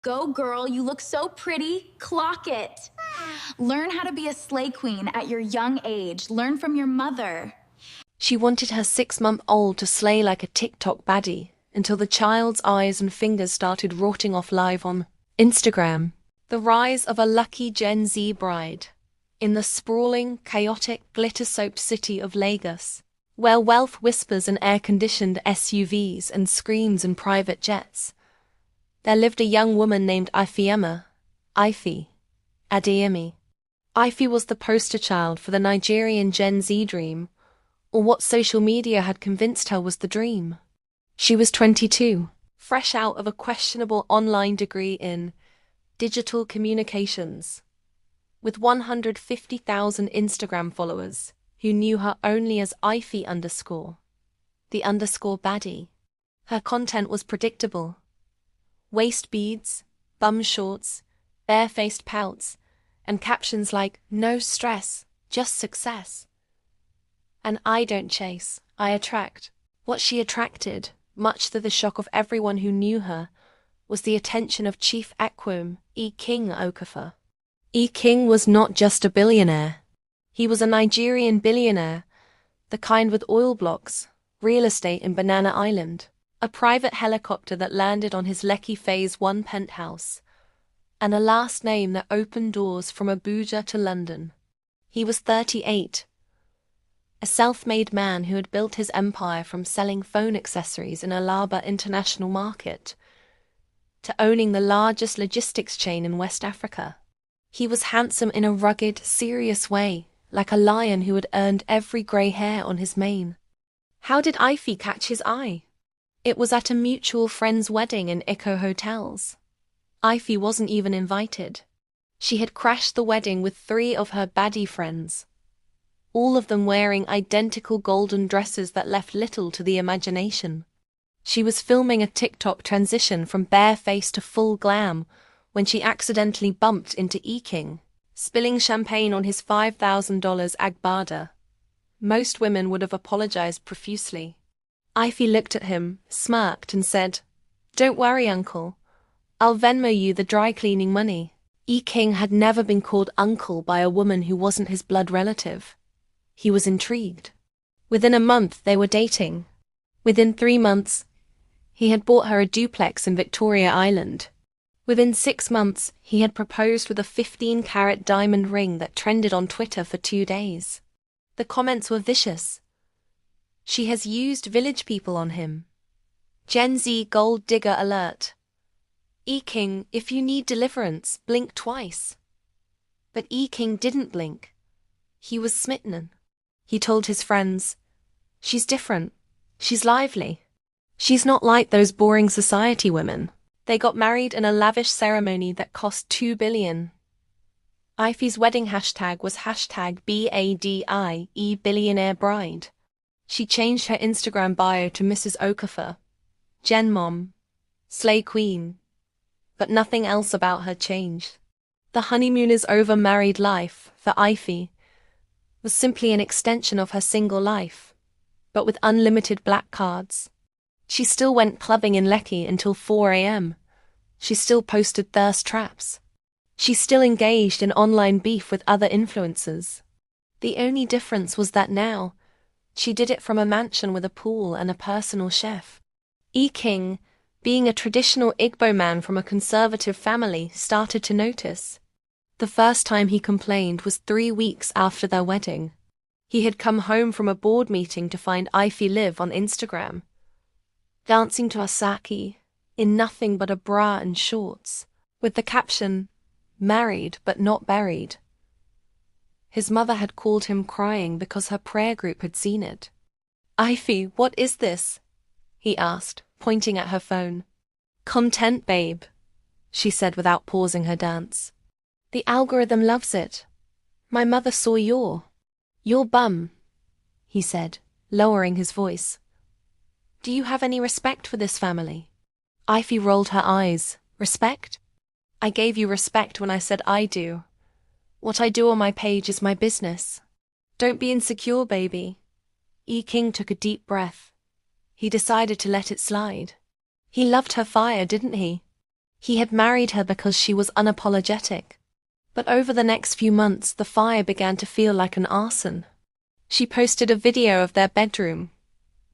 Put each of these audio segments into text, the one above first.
Go girl, you look so pretty. Clock it. Learn how to be a slay queen at your young age. Learn from your mother. She wanted her 6-month-old to slay like a TikTok baddie until the child's eyes and fingers started rotting off live on Instagram. The rise of a lucky Gen Z bride. In the sprawling, chaotic, glitter-soaked city of Lagos, where wealth whispers in air-conditioned SUVs and screams in private jets, there lived a young woman named Ifeoma Adeyemi. Ife was the poster child for the Nigerian Gen Z dream, or what social media had convinced her was the dream. She was 22, fresh out of a questionable online degree in digital communications, with 150,000 Instagram followers who knew her only as Ife_, the underscore baddie. Her content was predictable. Waist beads, bum shorts, bare-faced pouts, and captions like, "No stress, just success." And I don't chase, I attract. What she attracted, much to the shock of everyone who knew her, was the attention of Chief Ekwum King Okafor. King was not just a billionaire. He was a Nigerian billionaire, the kind with oil blocks, real estate in Banana Island, a private helicopter that landed on his Lekki Phase 1 penthouse, and a last name that opened doors from Abuja to London. He was 38, a self-made man who had built his empire from selling phone accessories in Alaba International Market to owning the largest logistics chain in West Africa. He was handsome in a rugged, serious way, like a lion who had earned every grey hair on his mane. How did Ife catch his eye? It was at a mutual friend's wedding in Echo Hotels. Ife wasn't even invited. She had crashed the wedding with 3 of her baddie friends, all of them wearing identical golden dresses that left little to the imagination. She was filming a TikTok transition from bare face to full glam when she accidentally bumped into King, spilling champagne on his $5,000 agbada. Most women would have apologized profusely. Ife looked at him, smirked, and said, "Don't worry, uncle. I'll Venmo you the dry cleaning money." King had never been called uncle by a woman who wasn't his blood relative. He was intrigued. Within a month, they were dating. Within 3 months, he had bought her a duplex in Victoria Island. Within 6 months, he had proposed with a 15-carat diamond ring that trended on Twitter for 2 days. The comments were vicious. "She has used village people on him. Gen Z gold digger alert. King, if you need deliverance, blink twice." But King didn't blink. He was smitten. He told his friends, "She's different. She's lively. She's not like those boring society women." They got married in a lavish ceremony that cost $2 billion. Ife's wedding hashtag was #BADIE billionaire bride. She changed her Instagram bio to Mrs. Okafor, Gen Mom, Slay Queen, but nothing else about her changed. The honeymoon is over married life, for Ife, was simply an extension of her single life, but with unlimited black cards. She still went clubbing in Lekki until 4 a.m. She still posted thirst traps. She still engaged in online beef with other influencers. The only difference was that now, she did it from a mansion with a pool and a personal chef. King, being a traditional Igbo man from a conservative family, started to notice. The first time he complained was 3 weeks after their wedding. He had come home from a board meeting to find Ife live on Instagram, dancing to Asaki, in nothing but a bra and shorts, with the caption, "Married but not buried." His mother had called him crying because her prayer group had seen it. "Ife, what is this?" he asked, pointing at her phone. "Content, babe," she said without pausing her dance. "The algorithm loves it. My mother saw your bum," he said, lowering his voice. "Do you have any respect for this family?" Ife rolled her eyes. "Respect? I gave you respect when I said I do. What I do on my page is my business. Don't be insecure, baby." King took a deep breath. He decided to let it slide. He loved her fire, didn't he? He had married her because she was unapologetic. But over the next few months, the fire began to feel like an arson. She posted a video of their bedroom,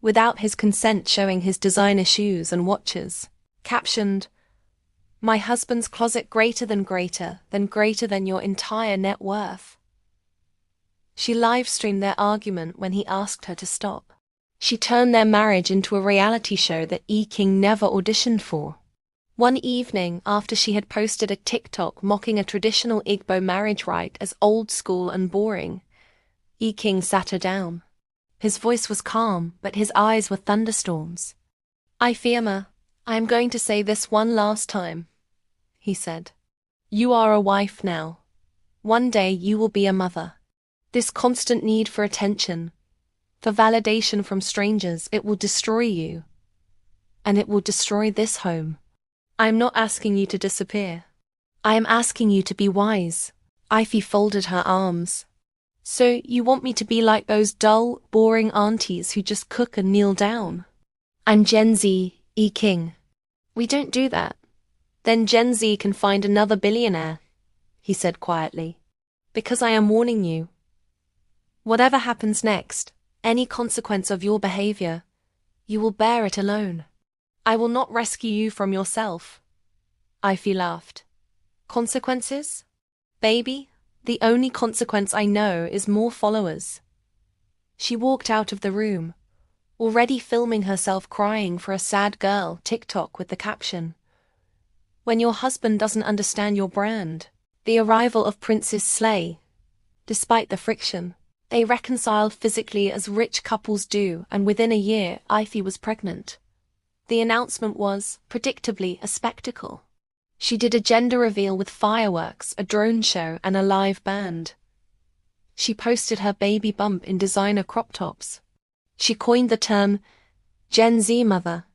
without his consent, showing his designer shoes and watches, captioned, "My husband's closet greater than your entire net worth." She live-streamed their argument when he asked her to stop. She turned their marriage into a reality show that King never auditioned for. One evening, after she had posted a TikTok mocking a traditional Igbo marriage rite as old school and boring, King sat her down. His voice was calm, but his eyes were thunderstorms. "Ifeoma, I am going to say this one last time," he said. "You are a wife now. One day you will be a mother. This constant need for attention, for validation from strangers, it will destroy you. And it will destroy this home. I am not asking you to disappear. I am asking you to be wise." Ify folded her arms. "So you want me to be like those dull, boring aunties who just cook and kneel down?" "I'm Gen Z, King. We don't do that." "Then Gen Z can find another billionaire," he said quietly. "Because I am warning you. Whatever happens next, any consequence of your behavior, you will bear it alone. I will not rescue you from yourself." Ify laughed. "Consequences? Baby, the only consequence I know is more followers." She walked out of the room, already filming herself crying for a sad girl TikTok with the caption, "When your husband doesn't understand your brand." The arrival of Princess Slay. Despite the friction, they reconciled physically as rich couples do, and within a year, Ify was pregnant. The announcement was, predictably, a spectacle. She did a gender reveal with fireworks, a drone show, and a live band. She posted her baby bump in designer crop tops. She coined the term Gen Z mother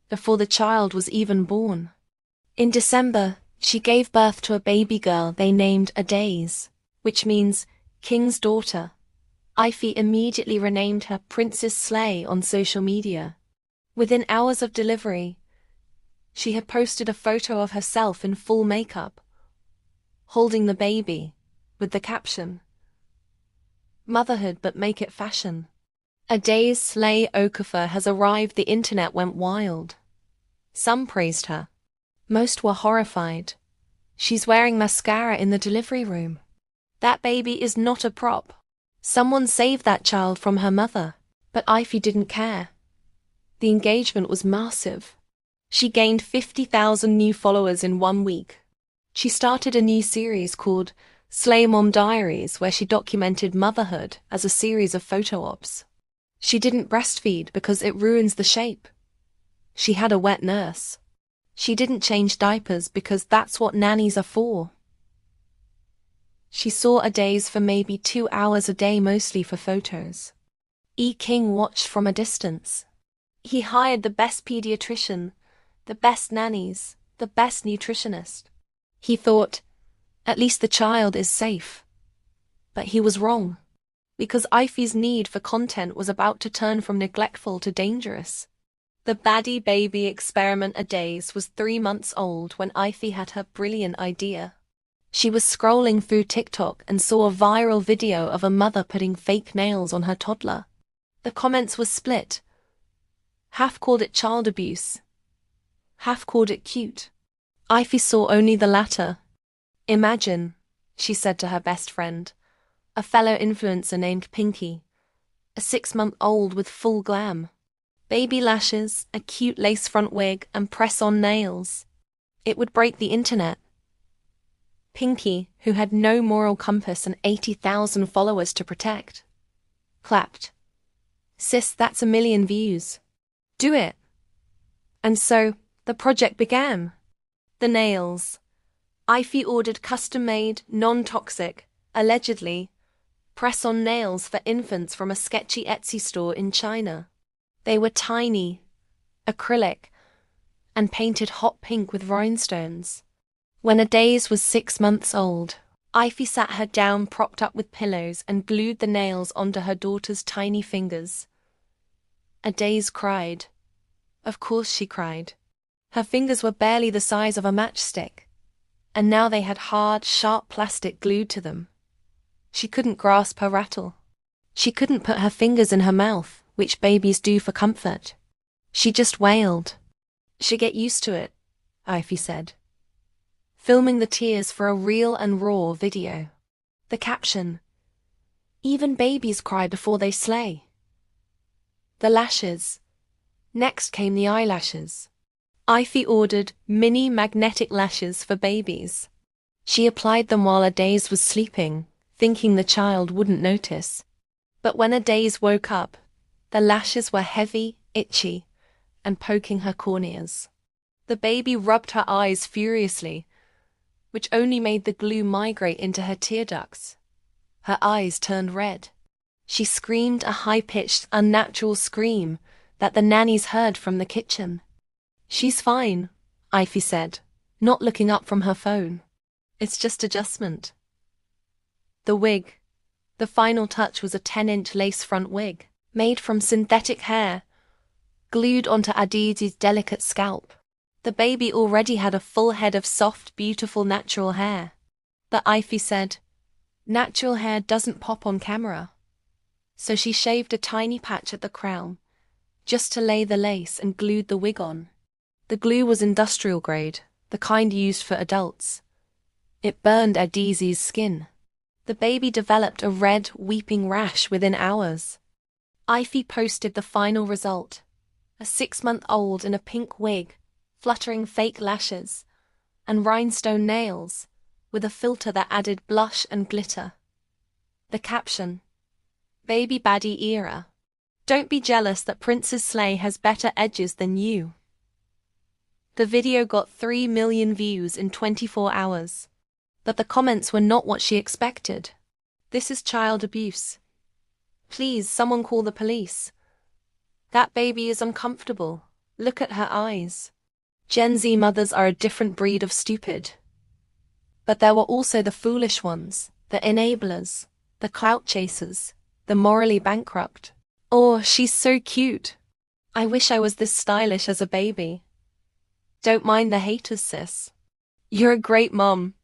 before the child was even born. In December, she gave birth to a baby girl they named Adaze, which means King's daughter. Ify immediately renamed her Princess Slay on social media. Within hours of delivery, she had posted a photo of herself in full makeup, holding the baby, with the caption, "Motherhood but make it fashion." Adaze Slay Okafor has arrived. The internet went wild. Some praised her. Most were horrified. "She's wearing mascara in the delivery room. That baby is not a prop. Someone saved that child from her mother." But Ify didn't care. The engagement was massive. She gained 50,000 new followers in 1 week. She started a new series called Slay Mom Diaries, where she documented motherhood as a series of photo ops. She didn't breastfeed because it ruins the shape. She had a wet nurse. She didn't change diapers because that's what nannies are for. She saw Adaze for maybe 2 hours a day, mostly for photos. King watched from a distance. He hired the best pediatrician, the best nannies, the best nutritionist. He thought, at least the child is safe. But he was wrong, because Ify's need for content was about to turn from neglectful to dangerous. The baddie baby experiment Adaze was 3 months old when Ify had her brilliant idea. She was scrolling through TikTok and saw a viral video of a mother putting fake nails on her toddler. The comments were split. Half called it child abuse. Half called it cute. Ify saw only the latter. "Imagine," she said to her best friend, a fellow influencer named Pinky, a 6-month-old with full glam. Baby lashes, a cute lace front wig, and press-on nails. It would break the internet. Pinky, who had no moral compass and 80,000 followers to protect, clapped. "Sis, that's 1 million views. Do it." And so, the project began. The nails. Ify ordered custom-made, non-toxic, allegedly, press-on nails for infants from a sketchy Etsy store in China. They were tiny, acrylic, and painted hot pink with rhinestones. When Adaze was 6 months old, Ify sat her down propped up with pillows and glued the nails onto her daughter's tiny fingers. Adaze cried. Of course she cried. Her fingers were barely the size of a matchstick, and now they had hard, sharp plastic glued to them. She couldn't grasp her rattle. She couldn't put her fingers in her mouth, which babies do for comfort. She just wailed. "She'll get used to it," Ivy said, filming the tears for a real and raw video. The caption: "Even babies cry before they slay." The lashes. Next came the eyelashes. Ivy ordered mini magnetic lashes for babies. She applied them while Adaze was sleeping, thinking the child wouldn't notice. But when Adaze woke up, the lashes were heavy, itchy, and poking her corneas. The baby rubbed her eyes furiously, which only made the glue migrate into her tear ducts. Her eyes turned red. She screamed a high-pitched, unnatural scream that the nannies heard from the kitchen. "She's fine," Ivy said, not looking up from her phone. "It's just adjustment." The wig. The final touch was a 10-inch lace front wig, made from synthetic hair, glued onto Adiz's delicate scalp. The baby already had a full head of soft, beautiful natural hair. But Ivy said, "Natural hair doesn't pop on camera." So she shaved a tiny patch at the crown, just to lay the lace, and glued the wig on. The glue was industrial grade, the kind used for adults. It burned Adiz's skin. The baby developed a red, weeping rash within hours. Ivy posted the final result: a 6-month-old in a pink wig, fluttering fake lashes, and rhinestone nails, with a filter that added blush and glitter. The caption: "Baby baddie era. Don't be jealous that Princess Slay has better edges than you." The video got 3 million views in 24 hours. But the comments were not what she expected. "This is child abuse. Please, someone call the police. That baby is uncomfortable. Look at her eyes. Gen Z mothers are a different breed of stupid." But there were also the foolish ones, the enablers, the clout chasers, the morally bankrupt. "Oh, she's so cute. I wish I was this stylish as a baby." Don't mind the haters, sis. You're a great mom.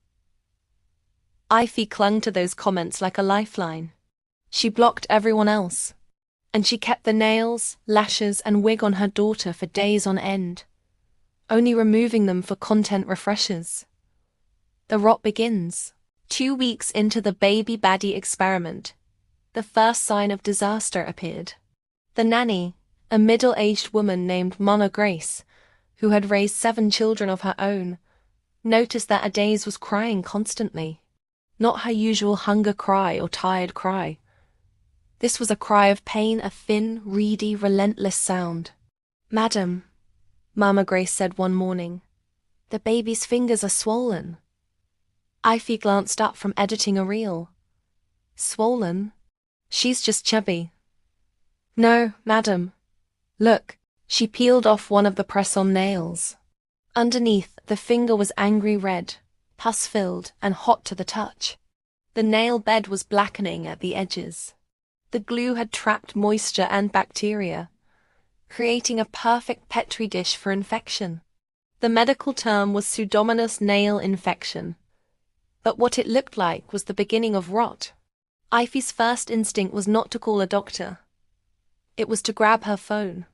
Ivy clung to those comments like a lifeline. She blocked everyone else. And she kept the nails, lashes, and wig on her daughter for days on end, only removing them for content refreshers. The rot begins. 2 weeks into the baby baddie experiment, the first sign of disaster appeared. The nanny, a middle-aged woman named Mona Grace, who had raised 7 children of her own, noticed that Adaze was crying constantly. Not her usual hunger cry or tired cry. This was a cry of pain, a thin, reedy, relentless sound. "Madam," Mama Grace said one morning, "the baby's fingers are swollen." Ivy glanced up from editing a reel. "Swollen? She's just chubby." "No, madam. Look." She peeled off one of the press-on nails. Underneath, the finger was angry red, pus-filled, and hot to the touch. The nail bed was blackening at the edges. The glue had trapped moisture and bacteria, creating a perfect petri dish for infection. The medical term was Pseudomonas nail infection. But what it looked like was the beginning of rot. Ivy's first instinct was not to call a doctor. It was to grab her phone.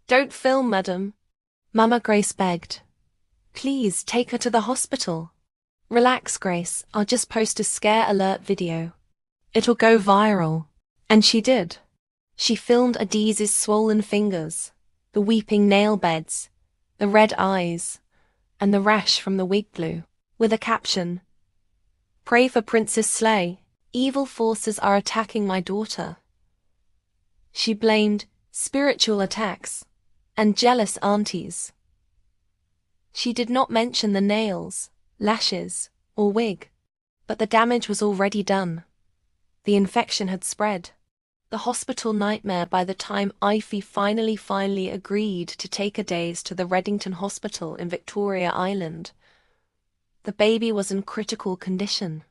"Don't film, madam," Mama Grace begged. "Please, take her to the hospital." "Relax, Grace, I'll just post a scare alert video. It'll go viral." And she did. She filmed Adiz's swollen fingers, the weeping nail beds, the red eyes, and the rash from the wig glue, with a caption: "Pray for Princess Slay. Evil forces are attacking my daughter." She blamed spiritual attacks and jealous aunties. She did not mention the nails, lashes, or wig, but the damage was already done. The infection had spread. The hospital nightmare by the time Ivy finally agreed to take Adaze to the Reddington Hospital in Victoria Island. The baby was in critical condition.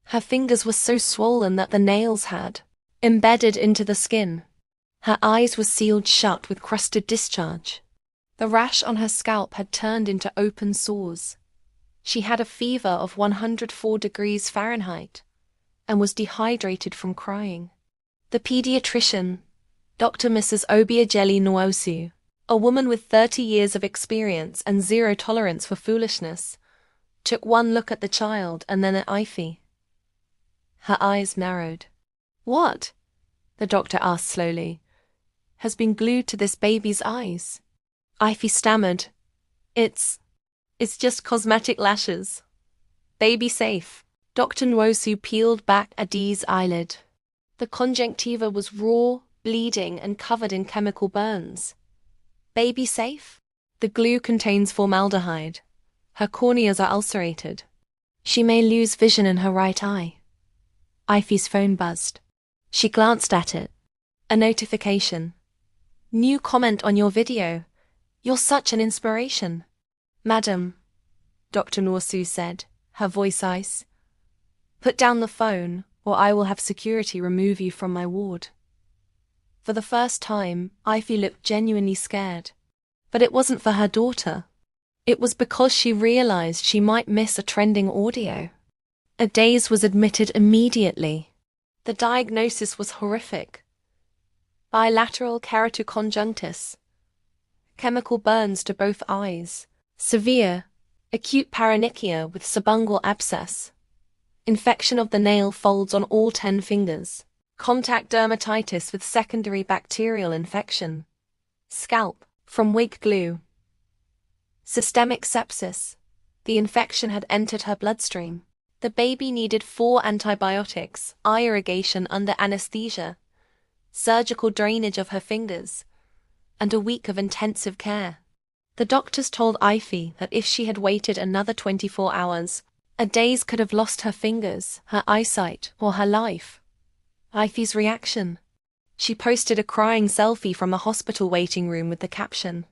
Her fingers were so swollen that the nails had embedded into the skin. Her eyes were sealed shut with crusted discharge. The rash on her scalp had turned into open sores. She had a fever of 104 degrees Fahrenheit and was dehydrated from crying. The pediatrician, Dr. Mrs. Obiageli Nwosu, a woman with 30 years of experience and zero tolerance for foolishness, took one look at the child and then at Ify. Her eyes narrowed. "What?" the doctor asked slowly. "Has been glued to this baby's eyes?" Ify stammered. It's just cosmetic lashes. Baby safe." Dr. Nwosu peeled back Adi's eyelid. The conjunctiva was raw, bleeding, and covered in chemical burns. Baby safe? The glue contains formaldehyde. Her corneas are ulcerated. She may lose vision in her right eye. Ify's phone buzzed. She glanced at it. A notification. "New comment on your video. You're such an inspiration." "Madam," Dr. Nwosu said, her voice ice, "put down the phone, or I will have security remove you from my ward." For the first time, Ify looked genuinely scared. But it wasn't for her daughter. It was because she realized she might miss a trending audio. Adaze was admitted immediately. The diagnosis was horrific. Bilateral keratoconjunctitis. Chemical burns to both eyes. Severe, acute paronychia with subungual abscess. Infection of the nail folds on all 10 fingers. Contact dermatitis with secondary bacterial infection. Scalp, from wig glue. Systemic sepsis. The infection had entered her bloodstream. The baby needed 4 antibiotics, eye irrigation under anesthesia, surgical drainage of her fingers, and a week of intensive care. The doctors told Ify that if she had waited another 24 hours, Adaze could have lost her fingers, her eyesight, or her life. Ify's reaction. She posted a crying selfie from the hospital waiting room with the caption,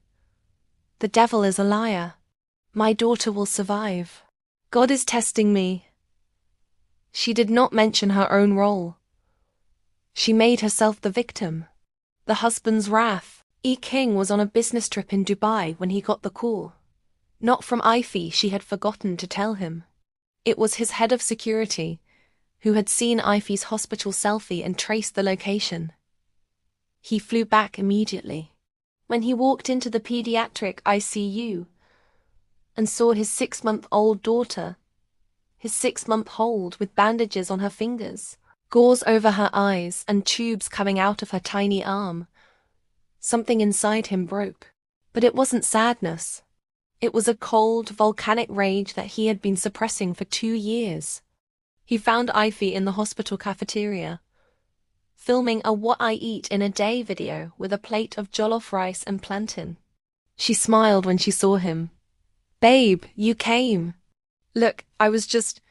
"The devil is a liar. My daughter will survive. God is testing me." She did not mention her own role. She made herself the victim. The husband's wrath. King was on a business trip in Dubai when he got the call. Not from Ify, she had forgotten to tell him. It was his head of security, who had seen Ify's hospital selfie and traced the location. He flew back immediately. When he walked into the pediatric ICU and saw his 6-month-old daughter, his 6-month-old with bandages on her fingers, gauze over her eyes, and tubes coming out of her tiny arm, something inside him broke. But it wasn't sadness. It was a cold, volcanic rage that he had been suppressing for 2 years. He found Ify in the hospital cafeteria, filming a "What I Eat in a Day" video with a plate of jollof rice and plantain. She smiled when she saw him. "Babe, you came. Look, I was just..."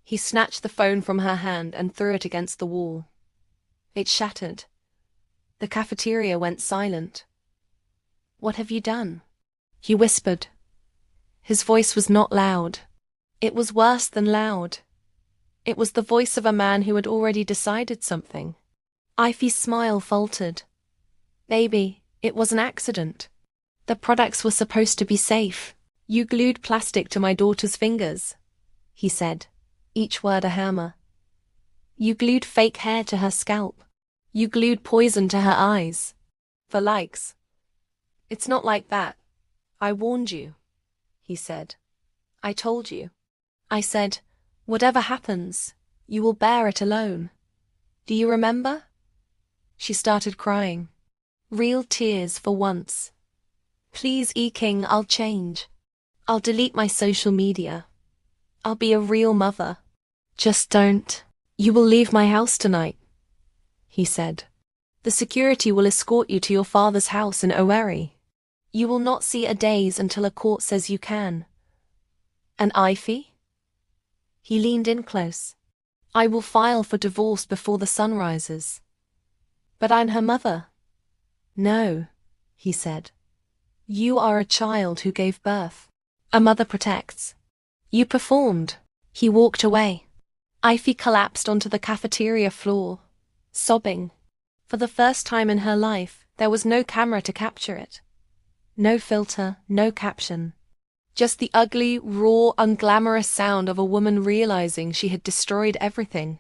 He snatched the phone from her hand and threw it against the wall. It shattered. The cafeteria went silent. "What have you done?" he whispered. His voice was not loud. It was worse than loud. It was the voice of a man who had already decided something. Ify's smile faltered. "Baby, it was an accident. The products were supposed to be safe. You glued plastic to my daughter's fingers," he said, each word a hammer. "You glued fake hair to her scalp. You glued poison to her eyes. For likes. It's not like that. I warned you," he said. "I told you. I said, whatever happens, you will bear it alone. Do you remember?" She started crying. Real tears for once. "Please, King, I'll change. I'll delete my social media. I'll be a real mother. Just don't. You will leave my house tonight," he said. "The security will escort you to your father's house in Owerri. You will not see Adaze until a court says you can." "And Ify?" He leaned in close. "I will file for divorce before the sun rises." "But I'm her mother." "No," he said. "You are a child who gave birth. A mother protects. You performed." He walked away. Ify collapsed onto the cafeteria floor, sobbing. For the first time in her life, there was no camera to capture it. No filter, no caption. Just the ugly, raw, unglamorous sound of a woman realizing she had destroyed everything.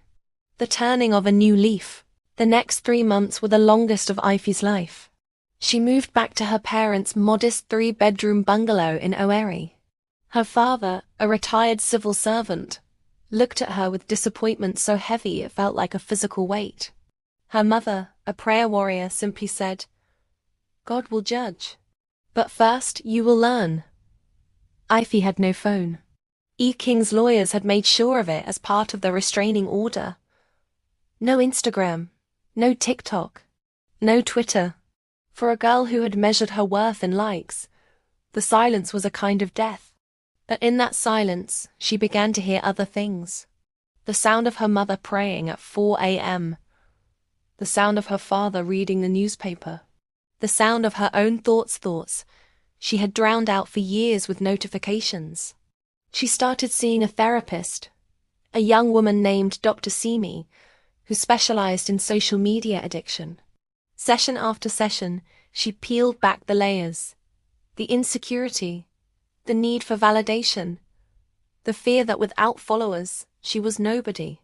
The turning of a new leaf. The next 3 months were the longest of Ife's life. She moved back to her parents' modest 3-bedroom bungalow in Owerri. Her father, a retired civil servant, looked at her with disappointment so heavy it felt like a physical weight. Her mother, a prayer warrior, simply said, "God will judge. But first, you will learn." Ife had no phone. E. King's lawyers had made sure of it as part of the restraining order. No Instagram, no TikTok, no Twitter. For a girl who had measured her worth in likes, the silence was a kind of death. But in that silence, she began to hear other things. The sound of her mother praying at 4 a.m., the sound of her father reading the newspaper, the sound of her own thoughts she had drowned out for years with notifications. She started seeing a therapist, a young woman named Dr. Simi, who specialized in social media addiction. Session after session, she peeled back the layers. The insecurity, the need for validation, the fear that without followers, she was nobody.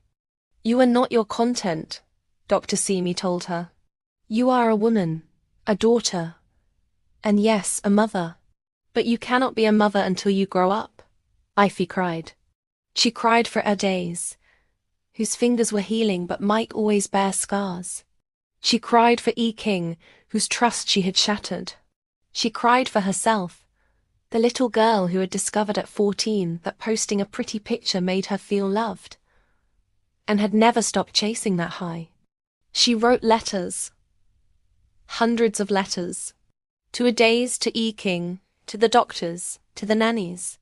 "You are not your content," Dr. Simi told her. "You are a woman, a daughter, and yes, a mother. But you cannot be a mother until you grow up," Ife cried. She cried for days, whose fingers were healing but might always bear scars. She cried for E. King, whose trust she had shattered. She cried for herself, the little girl who had discovered at 14 that posting a pretty picture made her feel loved, and had never stopped chasing that high. She wrote letters, hundreds of letters, to Adaze, to E. King, to the doctors, to the nannies.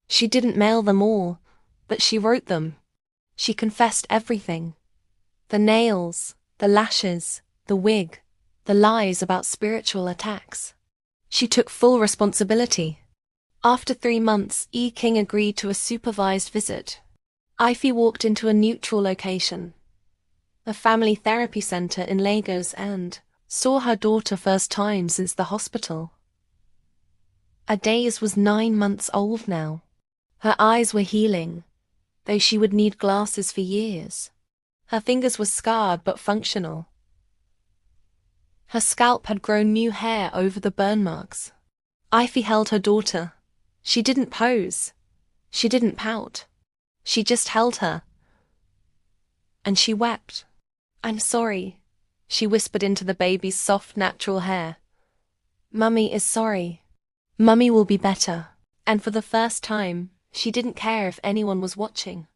She didn't mail them all, but she wrote them. She confessed everything. The nails, the lashes, the wig, the lies about spiritual attacks. She took full responsibility. After 3 months, E. King agreed to a supervised visit. Ife walked into a neutral location, a family therapy center in Lagos, and saw her daughter first time since the hospital. Adaze was 9 months old now. Her eyes were healing, though she would need glasses for years. Her fingers were scarred but functional. Her scalp had grown new hair over the burn marks. Ife held her daughter. She didn't pose. She didn't pout. She just held her. And she wept. "I'm sorry," she whispered into the baby's soft, natural hair. "Mummy is sorry. Mummy will be better." And for the first time, she didn't care if anyone was watching.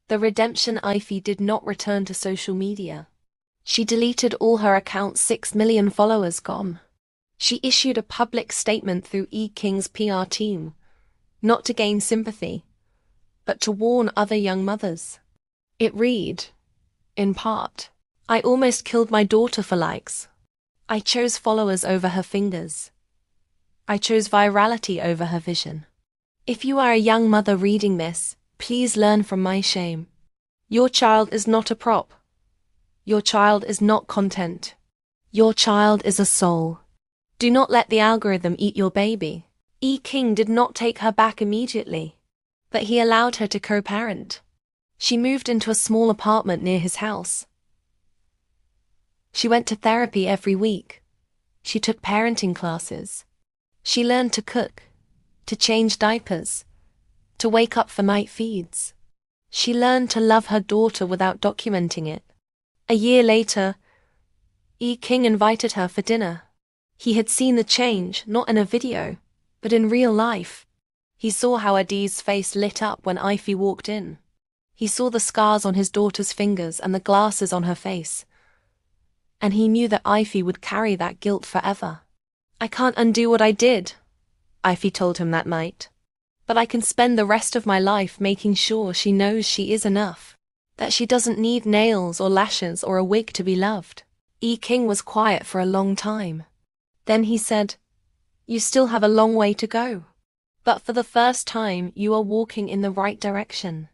The redemption Ife did not return to social media. She deleted all her accounts, 6 million followers gone. She issued a public statement through E. King's PR team, not to gain sympathy, but to warn other young mothers. It read, in part, "I almost killed my daughter for likes. I chose followers over her fingers. I chose virality over her vision. If you are a young mother reading this, please learn from my shame. Your child is not a prop. Your child is not content. Your child is a soul. Do not let the algorithm eat your baby." E. King did not take her back immediately, but he allowed her to co-parent. She moved into a small apartment near his house. She went to therapy every week. She took parenting classes. She learned to cook, to change diapers, to wake up for night feeds. She learned to love her daughter without documenting it. A year later, E. King invited her for dinner. He had seen the change, not in a video, but in real life. He saw how Adi's face lit up when Ife walked in. He saw the scars on his daughter's fingers and the glasses on her face. And he knew that Ife would carry that guilt forever. "I can't undo what I did," Ife told him that night. "But I can spend the rest of my life making sure she knows she is enough, that she doesn't need nails or lashes or a wig to be loved." E. King was quiet for a long time. Then he said, "You still have a long way to go. But for the first time, you are walking in the right direction."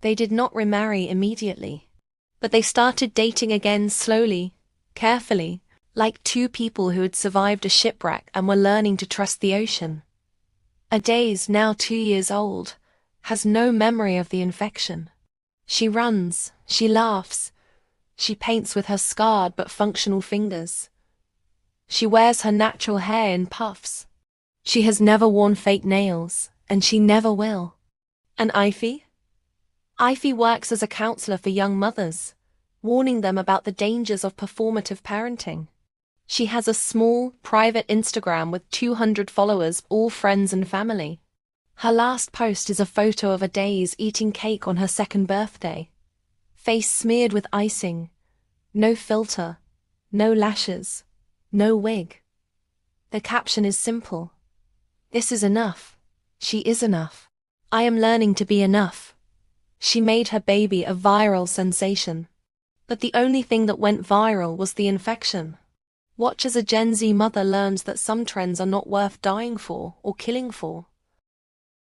They did not remarry immediately, but they started dating again slowly, carefully, like two people who had survived a shipwreck and were learning to trust the ocean. Adaze, now 2 years old, has no memory of the infection. She runs, she laughs, she paints with her scarred but functional fingers. She wears her natural hair in puffs. She has never worn fake nails, and she never will. And Ify? Ify works as a counselor for young mothers, warning them about the dangers of performative parenting. She has a small, private Instagram with 200 followers, all friends and family. Her last post is a photo of Adaze eating cake on her 2nd birthday. Face smeared with icing. No filter. No lashes. No wig. The caption is simple. This is enough. She is enough. I am learning to be enough. She made her baby a viral sensation. But the only thing that went viral was the infection. Watch as a Gen Z mother learns that some trends are not worth dying for or killing for.